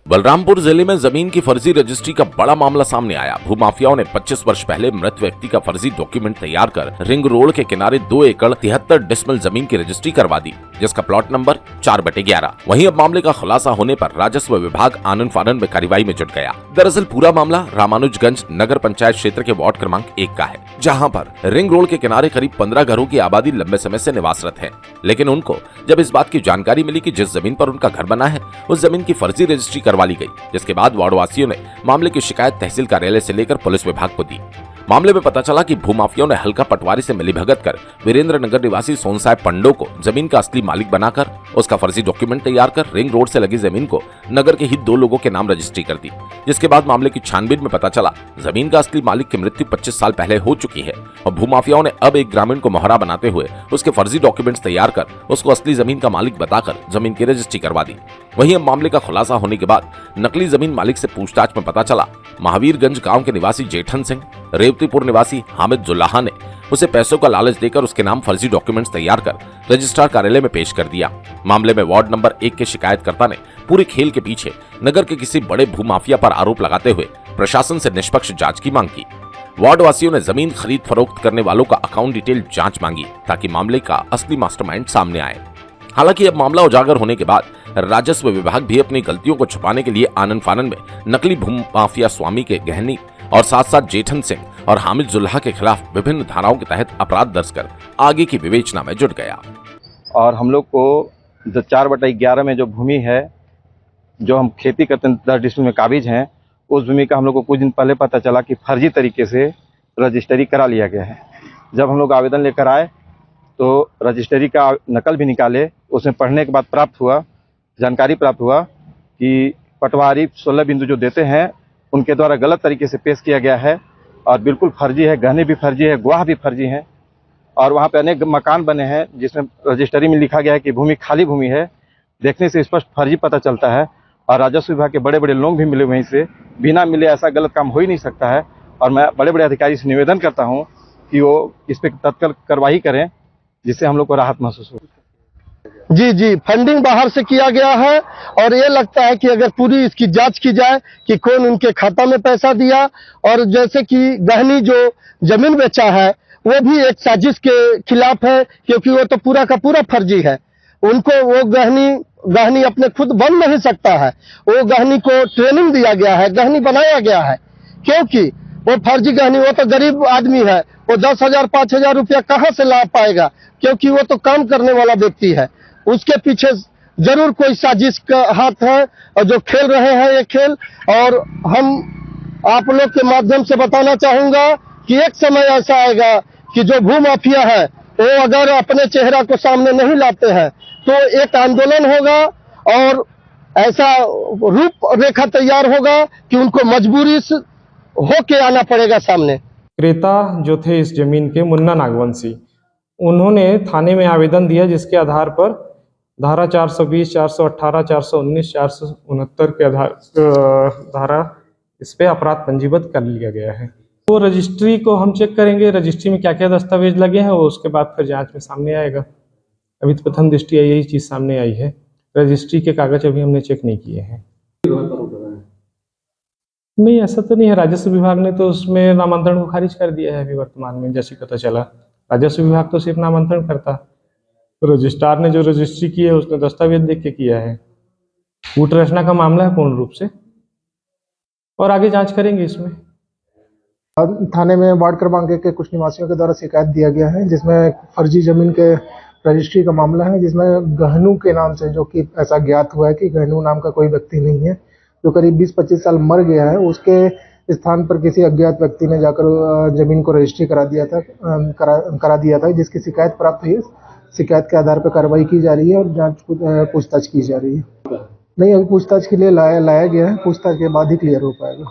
बलरामपुर जिले में जमीन की फर्जी रजिस्ट्री का बड़ा मामला सामने आया। भूमाफियाओं ने 25 वर्ष पहले मृत व्यक्ति का फर्जी डॉक्यूमेंट तैयार कर रिंग रोड के किनारे 2 एकड़ 73 डिसमिल जमीन की रजिस्ट्री करवा दी, जिसका प्लॉट नंबर 4/11। वहीं अब मामले का खुलासा होने पर राजस्व विभाग आनन फानन में कार्रवाई में जुट गया। दरअसल पूरा मामला रामानुजगंज नगर पंचायत क्षेत्र के वार्ड क्रमांक 1 का है, जहाँ पर रिंग रोड के किनारे करीब 15 घरों की आबादी लंबे समय से निवासरत है। लेकिन उनको जब इस बात की जानकारी मिली कि जिस जमीन पर उनका घर बना है उस जमीन की फर्जी रजिस्ट्री करवा ली गई, जिसके बाद वार्डवासियों ने मामले की शिकायत तहसील कार्यालय से लेकर पुलिस विभाग को दी। मामले में पता चला कि भूमाफियाओं ने हल्का पटवारी से मिलीभगत कर वीरेंद्र नगर निवासी सोनसाहेब पंडो को जमीन का असली मालिक बनाकर उसका फर्जी डॉक्यूमेंट तैयार कर रिंग रोड से लगी जमीन को नगर के ही 2 लोगों के नाम रजिस्ट्री कर दी। जिसके बाद मामले की छानबीन में पता चला जमीन का असली मालिक की मृत्यु 25 साल पहले हो चुकी है और भूमाफियाओं ने अब एक ग्रामीण को मोहरा बनाते हुए उसके फर्जी डॉक्यूमेंट्स तैयार कर उसको असली जमीन का मालिक बताकर जमीन की रजिस्ट्री करवा दी। वहीं अब मामले का खुलासा होने के बाद नकली जमीन मालिक से पूछताछ में पता चला महावीरगंज गांव के निवासी जेठन सिंह, रेवतीपुर निवासी हामिद जुल्लाहा ने उसे पैसों का लालच देकर उसके नाम फर्जी डॉक्यूमेंट्स तैयार कर रजिस्ट्रार कार्यालय में पेश कर दिया। मामले में वार्ड नंबर 1 के शिकायतकर्ता ने पूरे खेल के पीछे नगर के किसी बड़े भूमाफिया पर आरोप लगाते हुए प्रशासन से निष्पक्ष जांच की मांग की। वार्ड वासियों ने जमीन खरीद फरोख्त करने वालों का अकाउंट डिटेल जांच मांगी ताकि मामले का असली मास्टरमाइंड सामने आए। हालांकि अब मामला उजागर होने के बाद राजस्व विभाग भी अपनी गलतियों को छुपाने के लिए आनन फानन में नकली भूमाफिया स्वामी के गहनी और साथ साथ जेठन सिंह और हामिद जुल्लाहा के खिलाफ विभिन्न धाराओं के तहत अपराध दर्ज कर आगे की विवेचना में जुट गया। और हम लोग को जो 4/11 में जो भूमि है, जो हम खेती करते हैं 10 डिस्ट्रिक्ट में काबिज हैं, उस भूमि का हम लोग को कुछ दिन पहले पता चला कि फर्जी तरीके से रजिस्ट्री करा लिया गया है। जब हम लोग आवेदन लेकर आए तो रजिस्ट्री का नकल भी निकाले। उसमें पढ़ने के बाद जानकारी प्राप्त हुआ कि पटवारी 16 बिंदु जो देते हैं उनके द्वारा गलत तरीके से पेश किया गया है और बिल्कुल फर्जी है। गहने भी फर्जी है, गवाह भी फर्जी हैं और वहाँ पे अनेक मकान बने हैं जिसमें रजिस्ट्री में लिखा गया है कि भूमि खाली भूमि है। देखने से स्पष्ट फर्जी पता चलता है और राजस्व विभाग के बड़े बड़े लोग भी मिले वहीं से। बिना मिले ऐसा गलत काम हो ही नहीं सकता है और मैं बड़े बड़े अधिकारी से निवेदन करता हूँ कि वो इस पर तत्काल कार्रवाई करें, जिससे हम लोग को राहत महसूस हो। जी, फंडिंग बाहर से किया गया है और ये लगता है कि अगर पूरी इसकी जांच की जाए कि कौन उनके खाता में पैसा दिया, और जैसे कि गहनी जो जमीन बेचा है वो भी एक साजिश के खिलाफ है, क्योंकि वो तो पूरा का पूरा फर्जी है। उनको वो गहनी अपने खुद बन नहीं सकता है, वो गहनी को ट्रेनिंग दिया गया है, गहनी बनाया गया है, क्योंकि वो फर्जी गहनी, वो तो गरीब आदमी है, वो 10,000 5,000 रुपया कहाँ से ला पाएगा, क्योंकि वो तो काम करने वाला व्यक्ति है। उसके पीछे जरूर कोई साजिश का हाथ है और जो खेल रहे हैं ये खेल। और हम आप लोग के माध्यम से बताना चाहूंगा कि एक समय ऐसा आएगा कि जो भूमाफिया है वो अगर अपने चेहरा को सामने नहीं लाते हैं तो एक आंदोलन होगा और ऐसा रूप रेखा तैयार होगा कि उनको मजबूरी से होके आना पड़ेगा सामने। क्रेता जो थे इस जमीन के, मुन्ना नागवंशी, उन्होंने थाने में आवेदन दिया जिसके आधार पर धारा 420, 418, 419, 469 के आधार धारा इस पे अपराध पंजीबद्ध कर लिया गया है। वो रजिस्ट्री को हम चेक करेंगे, रजिस्ट्री में क्या क्या दस्तावेज लगे हैं वो उसके बाद फिर जांच में सामने आएगा। अभी तो प्रथम दृष्टया यही चीज सामने आई है। रजिस्ट्री के कागज अभी हमने चेक नहीं किए हैं। नहीं, ऐसा तो नहीं है। राजस्व विभाग ने तो उसमें नामांतरण को खारिज कर दिया है अभी वर्तमान में, जैसे पता चला। राजस्व विभाग तो सिर्फ नामांतरण करता, रजिस्ट्रार ने जो रजिस्ट्री की है उसने दस्तावेज देख के किया है। कूट रचना का मामला है पूर्ण रूप से, और आगे जांच करेंगे इसमें। थाने में वार्ड क्रमांक 1 के कुछ निवासियों के द्वारा शिकायत दिया गया है, जिसमें फर्जी जमीन के रजिस्ट्री का मामला है, जिसमें गहनू के नाम से, जो कि ऐसा ज्ञात हुआ है कि गहनू नाम का कोई व्यक्ति नहीं है, जो करीब 20-25 साल मर गया है। उसके स्थान पर किसी अज्ञात व्यक्ति ने जाकर जमीन को रजिस्ट्री करा दिया था, जिसकी शिकायत प्राप्त हुई। शिकायत के आधार पर कार्रवाई की जा रही है और जांच पूछताछ की जा रही है। नहीं, अभी पूछताछ के लिए लाया गया है, पूछताछ के बाद ही क्लियर हो पाएगा।